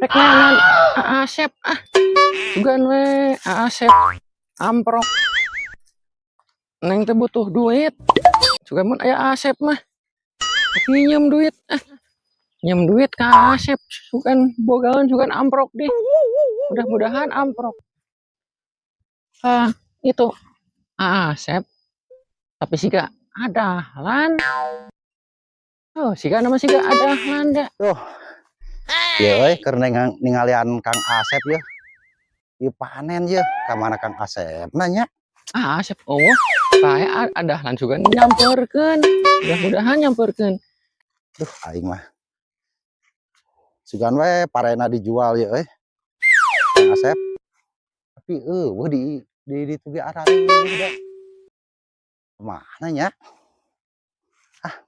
rek nyaman Asep sugan we Asep amprok neng teh butuh duit juga mun aya Asep mah pinjem duit nyem duit ke Asep sugan bogalan sugan amprok deh mudah-mudahan amprok itu Asep tapi siga ada lan siga nama siga ada lan dah tuh ya karena ninggalian Kang Asep ya panen ya kemana Kang Asep nanya Asep saya ada lan juga nyamperkeun mudah-mudahan nyamperkeun tuh aing mah sugan we parena dijual ya Kang Asep tapi di tuge arari udah mana nya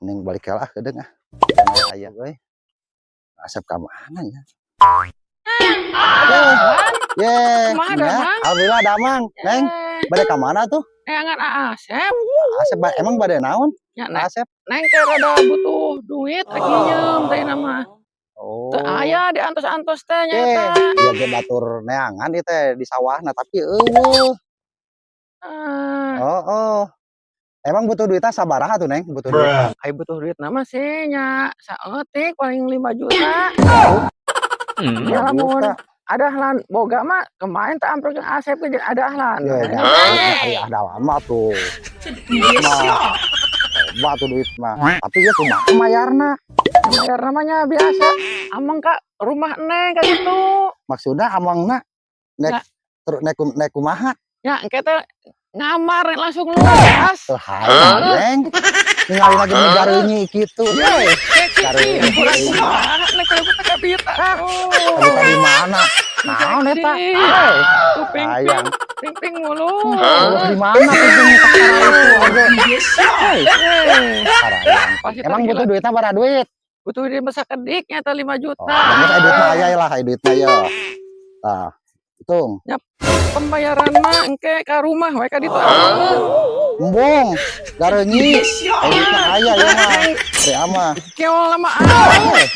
mending balik lah kedeng aya we Asep ka mana nya alhamdulillah damang neng bade ka mana tuh neangan Asep emang bade naon ya Asep neng teh rada butuh duit lagi nyem teh nama teu aya di antos-antos teh nyata ya ge batur neangan ieu teh di sawahna tapi emang butuh duitnya sabaraha tuh neng butuh duit butuh duit nama sih nya saeutik paling 5 juta ya lamun ada lan boga mah kemarin tak amprok yang Asep ke ada lan ya ada lama tuh coba tuh duit mah tapi ya kumaha mayarna bayar namanya biasa amang kak rumah neng kayak gitu maksudnya amangna naik kumaha ya kita ngamar langsung luas neng ningali lagi negareunya kitu di mana naon eta sayang ting mulu di mana emang butuh duitnya berapa duit butuh duit masa kediknya atau 5 juta duitnya aya lah duitnya ya nah hitung pembayaran mah engke ka rumah we ka ditu embong gareunyi duitnya aya ya mah teh mah keol lama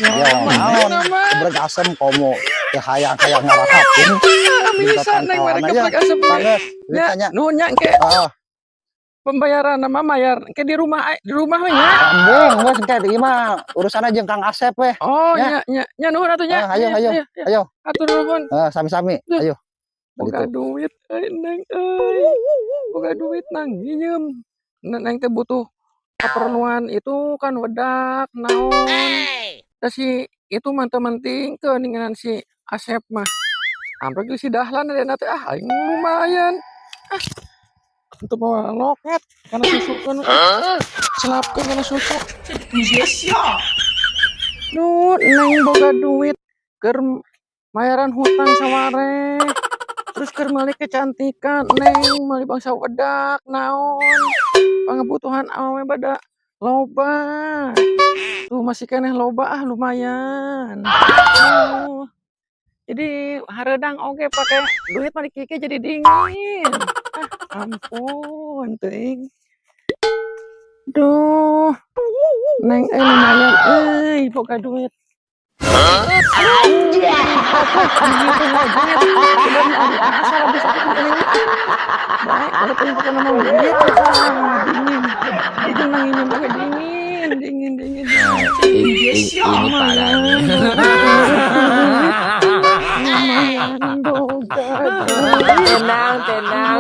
ya naon bebreg asem komo teh hayang ngarahap bisa neng mereka bebreg asem ditanya nuhun nya engke pembayaran nama mayar ke di rumah we nya embong geus engke di mah urusanna jeung Kang Asep we nya nuhun atuh nya ayo atur nuhun sami-sami ayo boga duit neng boga duit nang nyem neng teh butuh keperluan itu kan wedak naon si itu mantu-manting keningan si Asep mah amprok si Dahlan ada nanti aing lumayan untuk bawa loket karena susu kan selapkan karena susu neng boga duit ker bayaran hutang saware terus ker meuli kecantikan neng meuli bangsa wedak naon pangebutuhan awe bada loba tuh masih keneh loba lumayan jadi hareudang oge pakai duit mah dikike jadi dingin ampun teuing duh neng lumayan boga duit ini parahnya tenang